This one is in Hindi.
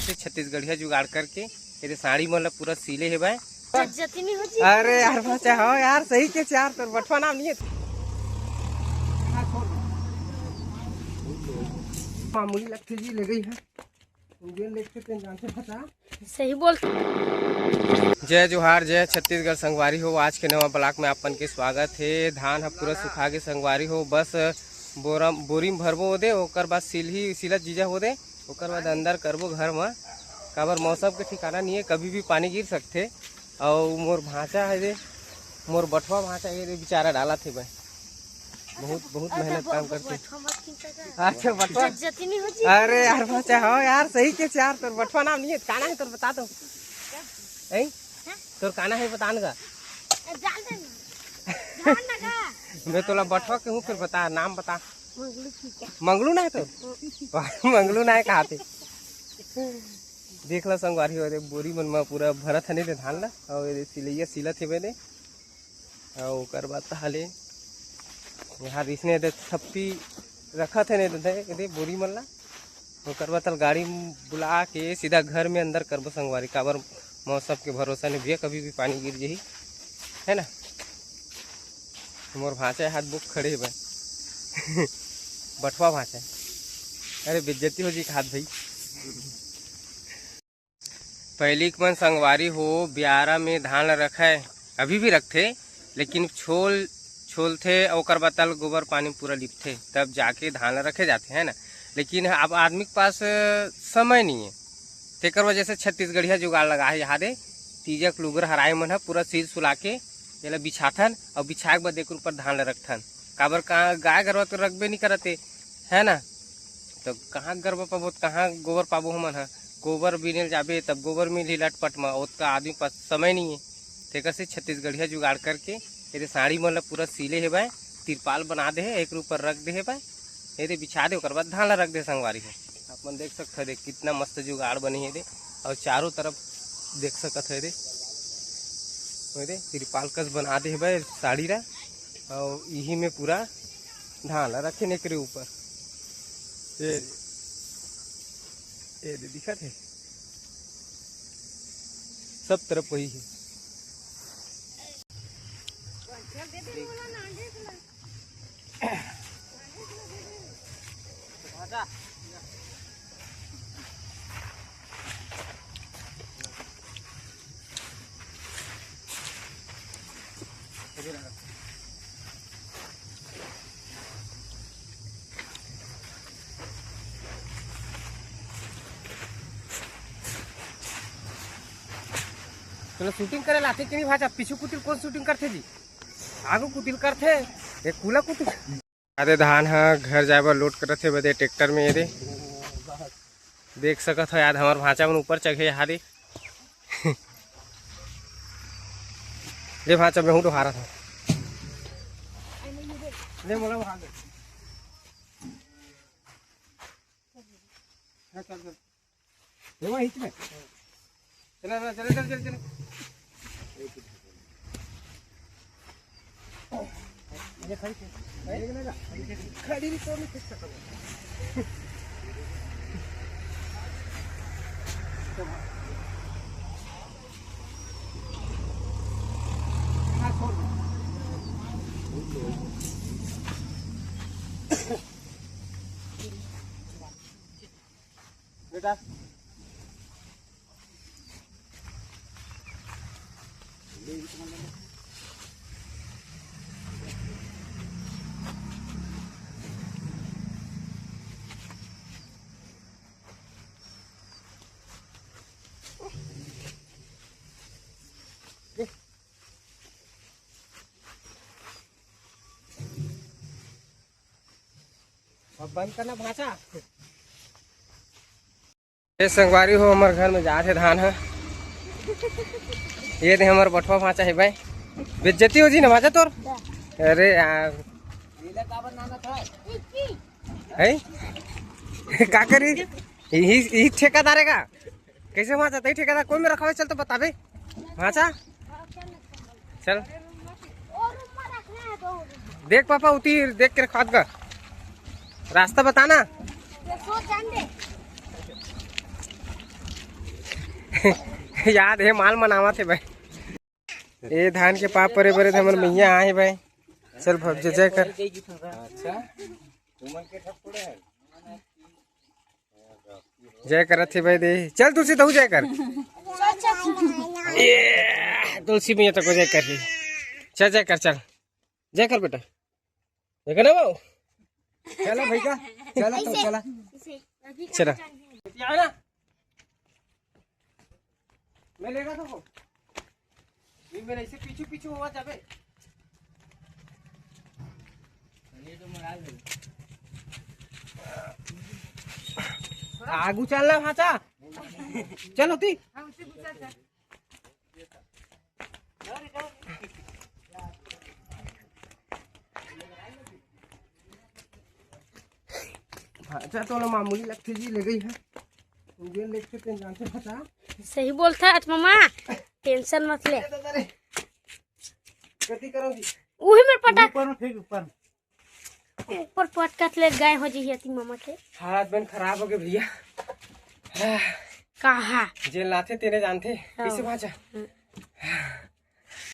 से छत्तीसगढ़िया जुगाड़ करके ये साड़ी मन पूरा सिले है भाई। अरे यार भाचा हो यार सही के यार तोर बटवा नाम नहीं है मामूली लगती जी ले गई है सही बोल। जय जोहार जय छत्तीसगढ़ संगवारी हो। आज के नवा ब्लॉक में अपन के स्वागत है। धान ह पूरा सुखा के संगवारी हो, बस बोरी में भरबो हो दे, ओकर बाद सिलत जीजा हो दे, ओकर बाद अंदर करबो घर में। काबर मौसम के ठिकाना नहीं है, कभी भी पानी गिर सकते। और मोर भांचा है दे, मोर बटवा भांचा है दे, बेचारा डाला थे भाई, बहुत मेहनत काम करते। अच्छा बटवा, अरे यार भांचा हो यार सही के यार तोर बटवा नाम नहीं है, काना है तोर बता दो तोर काना है बता ना। मैं तोला बटवा के हूँ, फिर बता नाम बता। मंगलू ना है तो मंगलू ना है कहा थे। देख लो संगवारी हो बोरी मन में पूरा भरत है नहीं धान ला, और सिलैया सिलत है मैंने। और कर बात हाले यहाँ इसने थप्पी रखा थे नहीं बोरी मन ला, ओकर बाद गाड़ी बुला के सीधा घर में अंदर करबो संगवारी। काबर मौसम के भरोसा नहीं भैया, कभी भी पानी गिर जाही है ना। मोर भाषा हाथ बुक खड़े है भाई बटवा भाषा। अरे बेइज्जती हो जी हाथ भाई। पहली मन संगवारी हो ब्यारा में धान रखे, अभी भी रखते, लेकिन छोल थे और बताल गोबर पानी पूरा लिपते, तब जाके धान रखे जाते हैं ना। लेकिन अब आदमी के पास समय नहीं है, तेकर वजह से छत्तीसगढ़िया जुगाड़ लगा है। यहाँ दे तीजक लुगर हराए मन है पूरा सिल सुला के ये बिछाथन, और बिछा के बाद एक ऊपर धान रखथन। काबर कहाँ गाय गरवा तो रखबे नहीं करते है ना, तो कहाँ गरवा पाबो, कहाँ गोबर पाबो हमन है। गोबर बिनेल जाबे तब गोबर मिल ही लटपट में, उसका आदमी पास समय नहीं है। तेकर से छत्तीसगढ़िया जुगाड़ करके ये साड़ी मन पूरा सिले है भाई, तिरपाल बना दे है, एक ऊपर रख दे है भाई, ये बिछा दे, ओकर बाद धान रख दे संगवारी है। अपन देख सकते है कितना मस्त जुगाड़ बनी है दे, और चारों तरफ देख सकते है दे तिरपाल कस बना दे है भाई साड़ी रा, और यही में पूरा धान रखे ने करे ऊपर। ये दिखत है सब तरफ वही है। चलो शूटिंग करे लाते कि नहीं भाजा, पीछू कुटिल कौन शूटिंग करते जी, आगू कुटिल करते एक कूला कुटिल। अरे धान है घर जाए बर लोड करते बदे ट्रैक्टर में ये देख सकत हो यार हमार भाचा मन ऊपर चढ़े यहाँ दे ले भाचा मैं हूँ डोहारा था ले मोला वहाँ दे चल चल वहाँ हिच में चल चल चल चल चल ये खड़ी तो नहीं खींच सकता। बेटा अब बंद करना भाषा। ये संगवारी हो हमारे घर में जा थे धान है, ये दे हमारे बटवा भाषा है भाई। बेइज्जती हो जी ना भाषा तोर। अरे यार है का करी यही ठेकेदार है का, कैसे भाषा तई ठेकेदार कोई में रखा हुआ, चल तो बताबे भाषा चल देख पापा उतीर देख के खाद का रास्ता बताना। याद है माल मनावा थे भाई। ये धान के पाप परे परे हमर मैया आए भाई। चल भव जय कर। अच्छा जय कर थे भाई दे। चल तुलसी तो जय कर। तुलसी मैया तो को जय कर। चल जय कर, चल जय कर बेटा, जय कर ना बाबू। चलो भैया चला तो चला चला ना मैं लेगा तो मेरे ऐसे पीछू पीछू हुआ जाबे। आगू चलना भाचा चलो ती भाचा तो ना मामूली लगती जी ले गई है। मुझे लेके ते जानते भाचा सही बोलता है मामा, टेंशन मत ले। गति करोगी वही मेरे पटाख ऊपर ठीक ऊपर ऊपर पटकत ले गाय हो जी है मामा के। हालत बन खराब हो गए भैया। कहा जेल लाते तेरे जानते हाँ। कैसे भाचा